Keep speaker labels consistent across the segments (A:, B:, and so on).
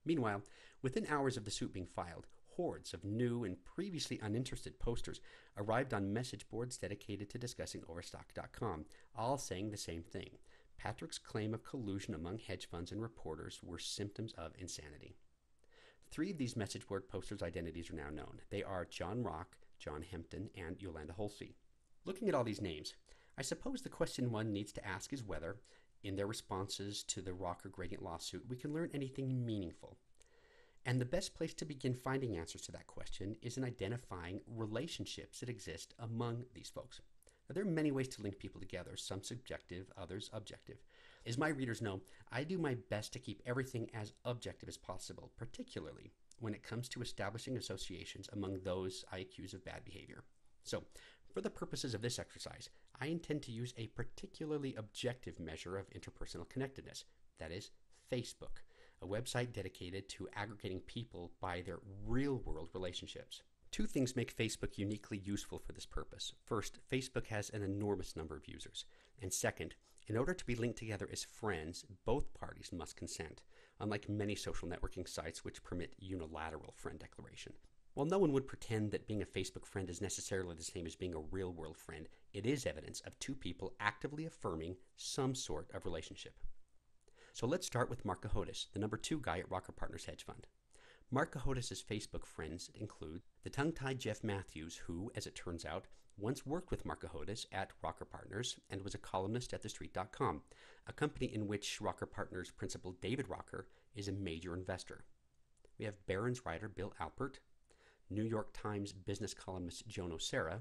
A: Meanwhile, within hours of the suit being filed, hordes of new and previously uninterested posters arrived on message boards dedicated to discussing Overstock.com, all saying the same thing. Patrick's claim of collusion among hedge funds and reporters were symptoms of insanity. 3 of these message board posters' identities are now known. They are John Rock, John Hempton, and Yolanda Holsey. Looking at all these names, I suppose the question one needs to ask is whether, in their responses to the Rocker Gradient lawsuit, we can learn anything meaningful. And the best place to begin finding answers to that question is in identifying relationships that exist among these folks. Now, there are many ways to link people together, some subjective, others objective. As my readers know, I do my best to keep everything as objective as possible, particularly when it comes to establishing associations among those I accuse of bad behavior. So, for the purposes of this exercise, I intend to use a particularly objective measure of interpersonal connectedness, that is, Facebook, a website dedicated to aggregating people by their real-world relationships. 2 things make Facebook uniquely useful for this purpose. First, Facebook has an enormous number of users. And second, in order to be linked together as friends, both parties must consent, unlike many social networking sites which permit unilateral friend declaration. While no one would pretend that being a Facebook friend is necessarily the same as being a real-world friend, it is evidence of 2 people actively affirming some sort of relationship. So let's start with Mark Cahotis, the number 2 guy at Rocker Partners Hedge Fund. Mark Cahotis' Facebook friends include the tongue-tied Jeff Matthews, who, as it turns out, once worked with Mark Cahotis at Rocker Partners and was a columnist at TheStreet.com, a company in which Rocker Partners principal David Rocker is a major investor. We have Barron's writer Bill Alpert, New York Times business columnist Joan O'Sara,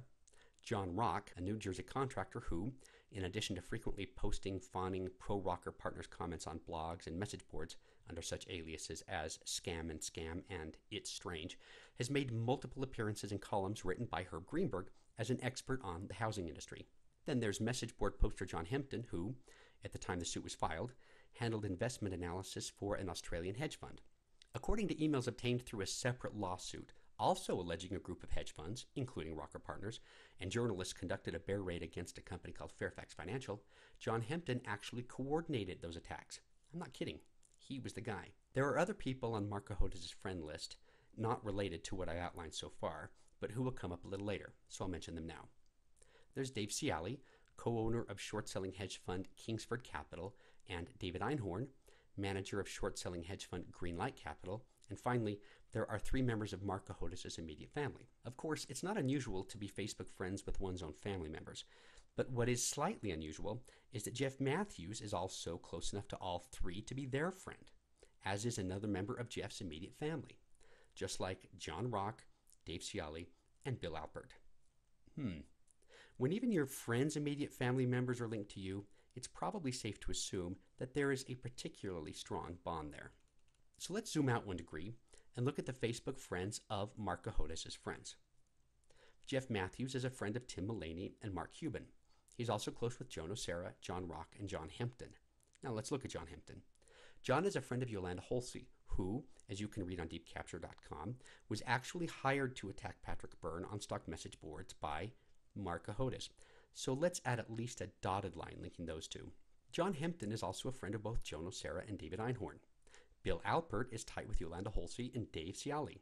A: John Rock, a New Jersey contractor who, in addition to frequently posting fawning pro-Rocker Partners comments on blogs and message boards under such aliases as Scam and Scam and It's Strange, has made multiple appearances in columns written by Herb Greenberg as an expert on the housing industry. Then there's message board poster John Hempton, who, at the time the suit was filed, handled investment analysis for an Australian hedge fund. According to emails obtained through a separate lawsuit, also alleging a group of hedge funds, including Rocker Partners, and journalists conducted a bear raid against a company called Fairfax Financial, John Hempton actually coordinated those attacks. I'm not kidding. He was the guy. There are other people on Mark Cahotis' friend list, not related to what I outlined so far, but who will come up a little later, so I'll mention them now. There's Dave Ciali, co-owner of short-selling hedge fund Kingsford Capital, and David Einhorn, manager of short-selling hedge fund Greenlight Capital, and finally, there are 3 members of Mark Cahotis' immediate family. Of course, it's not unusual to be Facebook friends with one's own family members, but what is slightly unusual is that Jeff Matthews is also close enough to all 3 to be their friend, as is another member of Jeff's immediate family, just like John Rock, Dave Ciali, and Bill Alpert. When even your friends' immediate family members are linked to you, it's probably safe to assume that there is a particularly strong bond there. So let's zoom out 1 degree and look at the Facebook friends of Mark Cahotis' friends. Jeff Matthews is a friend of Tim Mullaney and Mark Cuban. He's also close with Joan O'Sara, John Rock, and John Hempton. Now let's look at John Hempton. John is a friend of Yolanda Holsey, who, as you can read on deepcapture.com, was actually hired to attack Patrick Byrne on stock message boards by Mark Cahotis. So let's add at least a dotted line linking those 2. John Hempton is also a friend of both Joan O'Sara and David Einhorn. Bill Alpert is tight with Yolanda Holsey and Dave Ciali.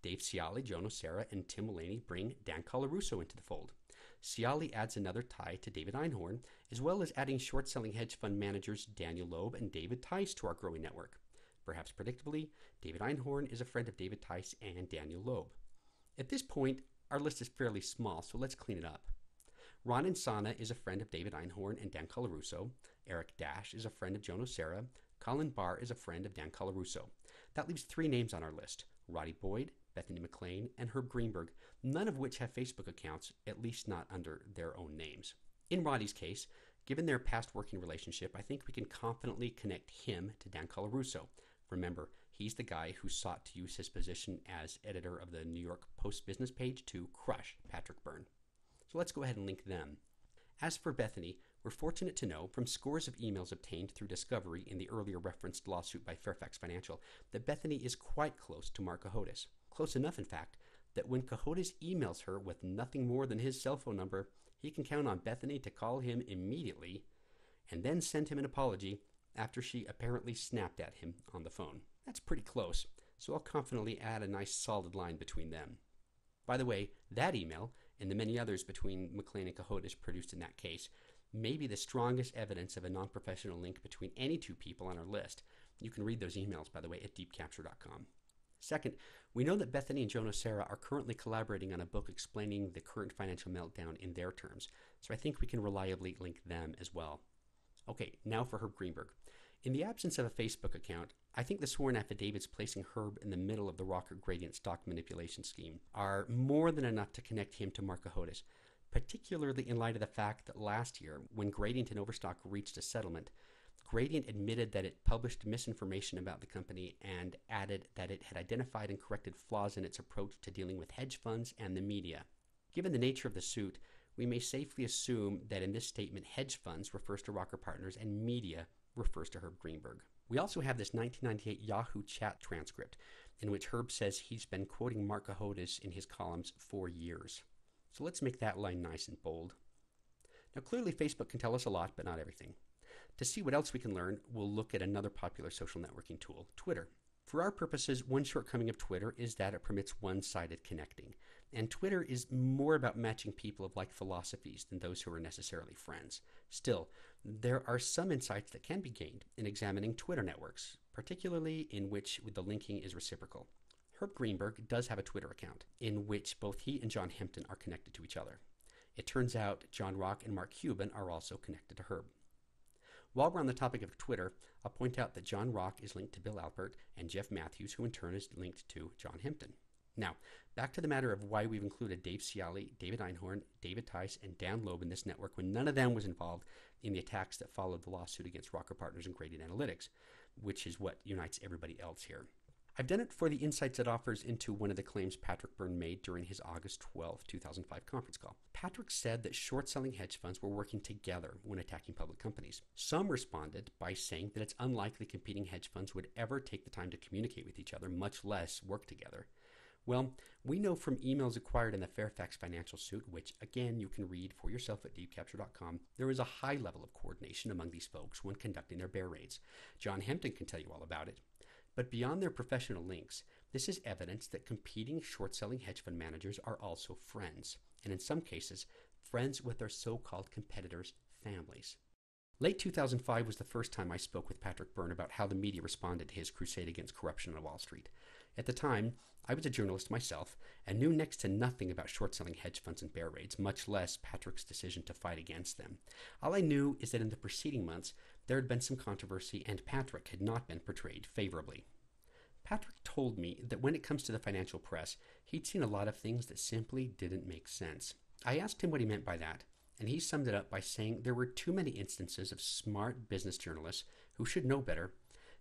A: Dave Ciali, Joan O'Sara, and Tim Mullaney bring Dan Colarusso into the fold. Ciali adds another tie to David Einhorn, as well as adding short-selling hedge fund managers Daniel Loeb and David Tice to our growing network. Perhaps predictably, David Einhorn is a friend of David Tice and Daniel Loeb. At this point, our list is fairly small, so let's clean it up. Ron Insana is a friend of David Einhorn and Dan Colarusso. Eric Dash is a friend of Joan O'Sara. Colin Barr is a friend of Dan Colarusso. That leaves 3 names on our list: Roddy Boyd, Bethany McLean, and Herb Greenberg, none of which have Facebook accounts, at least not under their own names. In Roddy's case, given their past working relationship, I think we can confidently connect him to Dan Colarusso. Remember, he's the guy who sought to use his position as editor of the New York Post business page to crush Patrick Byrne. So let's go ahead and link them. As for Bethany, we're fortunate to know from scores of emails obtained through discovery in the earlier referenced lawsuit by Fairfax Financial that Bethany is quite close to Mark Cahotis. Close enough, in fact, that when Cahotis emails her with nothing more than his cell phone number, he can count on Bethany to call him immediately and then send him an apology after she apparently snapped at him on the phone. That's pretty close, so I'll confidently add a nice solid line between them. By the way, that email, and the many others between McLean and Cahotis produced in that case, may be the strongest evidence of a non-professional link between any two people on our list. You can read those emails, by the way, at deepcapture.com. Second, we know that Bethany and Joe Nocera are currently collaborating on a book explaining the current financial meltdown in their terms, so I think we can reliably link them as well. Okay, now for Herb Greenberg. In the absence of a Facebook account, I think the sworn affidavits placing Herb in the middle of the Rocker Gradient stock manipulation scheme are more than enough to connect him to Mark Cahotis, particularly in light of the fact that last year, when Gradient and Overstock reached a settlement, Gradient admitted that it published misinformation about the company and added that it had identified and corrected flaws in its approach to dealing with hedge funds and the media. Given the nature of the suit, we may safely assume that in this statement, hedge funds refers to Rocker Partners and media refers to Herb Greenberg. We also have this 1998 Yahoo chat transcript in which Herb says he's been quoting Mark Cahotis in his columns for years. So let's make that line nice and bold. Now clearly Facebook can tell us a lot, but not everything. To see what else we can learn, we'll look at another popular social networking tool, Twitter. For our purposes, one shortcoming of Twitter is that it permits one-sided connecting. And Twitter is more about matching people of like philosophies than those who are necessarily friends. Still, there are some insights that can be gained in examining Twitter networks, particularly in which the linking is reciprocal. Herb Greenberg does have a Twitter account in which both he and John Hempton are connected to each other. It turns out John Rock and Mark Cuban are also connected to Herb. While we're on the topic of Twitter, I'll point out that John Rock is linked to Bill Alpert and Jeff Matthews, who in turn is linked to John Hempton. Now, back to the matter of why we've included Dave Ciali, David Einhorn, David Tice, and Dan Loeb in this network when none of them was involved in the attacks that followed the lawsuit against Rocker Partners and Gradient Analytics, which is what unites everybody else here. I've done it for the insights it offers into one of the claims Patrick Byrne made during his August 12, 2005 conference call. Patrick said that short-selling hedge funds were working together when attacking public companies. Some responded by saying that it's unlikely competing hedge funds would ever take the time to communicate with each other, much less work together. Well, we know from emails acquired in the Fairfax financial suit, which again you can read for yourself at deepcapture.com, there is a high level of coordination among these folks when conducting their bear raids. John Hempton can tell you all about it. But beyond their professional links, this is evidence that competing short-selling hedge fund managers are also friends, and in some cases, friends with their so-called competitors' families. Late 2005 was the first time I spoke with Patrick Byrne about how the media responded to his crusade against corruption on Wall Street. At the time, I was a journalist myself and knew next to nothing about short-selling hedge funds and bear raids, much less Patrick's decision to fight against them. All I knew is that in the preceding months, there had been some controversy and Patrick had not been portrayed favorably. Patrick told me that when it comes to the financial press, he'd seen a lot of things that simply didn't make sense. I asked him what he meant by that, and he summed it up by saying there were too many instances of smart business journalists who should know better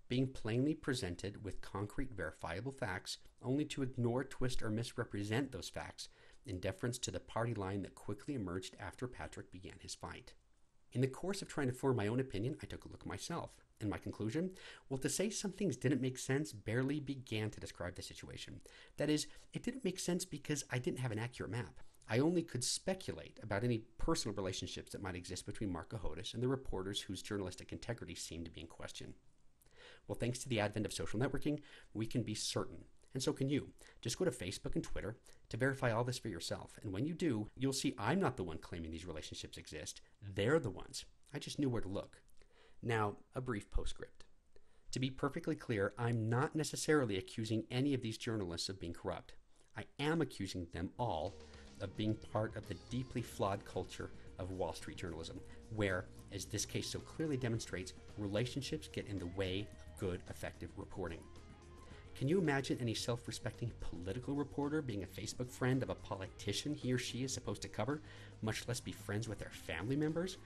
A: being plainly presented with concrete verifiable facts only to ignore, twist, or misrepresent those facts in deference to the party line that quickly emerged after Patrick began his fight. In the course of trying to form my own opinion, I took a look myself. And my conclusion? Well, to say some things didn't make sense barely began to describe the situation. That is, it didn't make sense because I didn't have an accurate map. I only could speculate about any personal relationships that might exist between Mark Cahotis and the reporters whose journalistic integrity seemed to be in question. Well, thanks to the advent of social networking, we can be certain, and so can you. Just go to Facebook and Twitter to verify all this for yourself. And when you do, you'll see I'm not the one claiming these relationships exist. They're the ones. I just knew where to look. Now, a brief postscript. To be perfectly clear, I'm not necessarily accusing any of these journalists of being corrupt. I am accusing them all of being part of the deeply flawed culture of Wall Street journalism, where, as this case so clearly demonstrates, relationships get in the way of good, effective reporting. Can you imagine any self-respecting political reporter being a Facebook friend of a politician he or she is supposed to cover, much less be friends with their family members?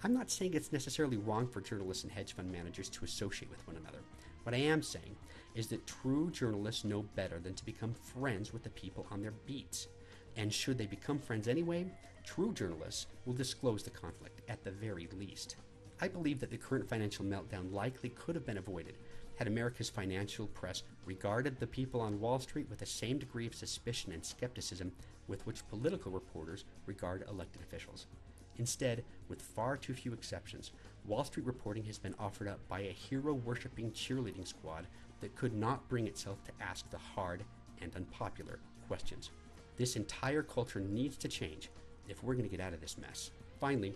A: I'm not saying it's necessarily wrong for journalists and hedge fund managers to associate with one another. What I am saying is that true journalists know better than to become friends with the people on their beats. And should they become friends anyway, true journalists will disclose the conflict at the very least. I believe that the current financial meltdown likely could have been avoided had America's financial press regarded the people on Wall Street with the same degree of suspicion and skepticism with which political reporters regard elected officials. Instead, with far too few exceptions, Wall Street reporting has been offered up by a hero-worshipping cheerleading squad that could not bring itself to ask the hard and unpopular questions. This entire culture needs to change if we're going to get out of this mess. Finally,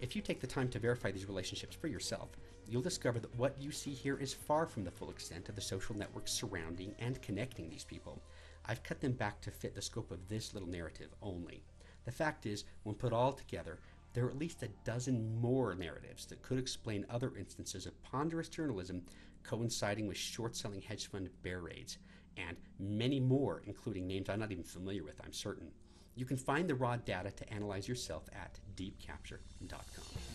A: if you take the time to verify these relationships for yourself, you'll discover that what you see here is far from the full extent of the social networks surrounding and connecting these people. I've cut them back to fit the scope of this little narrative only. The fact is, when put all together, there are at least a dozen more narratives that could explain other instances of ponderous journalism coinciding with short-selling hedge fund bear raids, and many more, including names I'm not even familiar with, I'm certain. You can find the raw data to analyze yourself at deepcapture.com.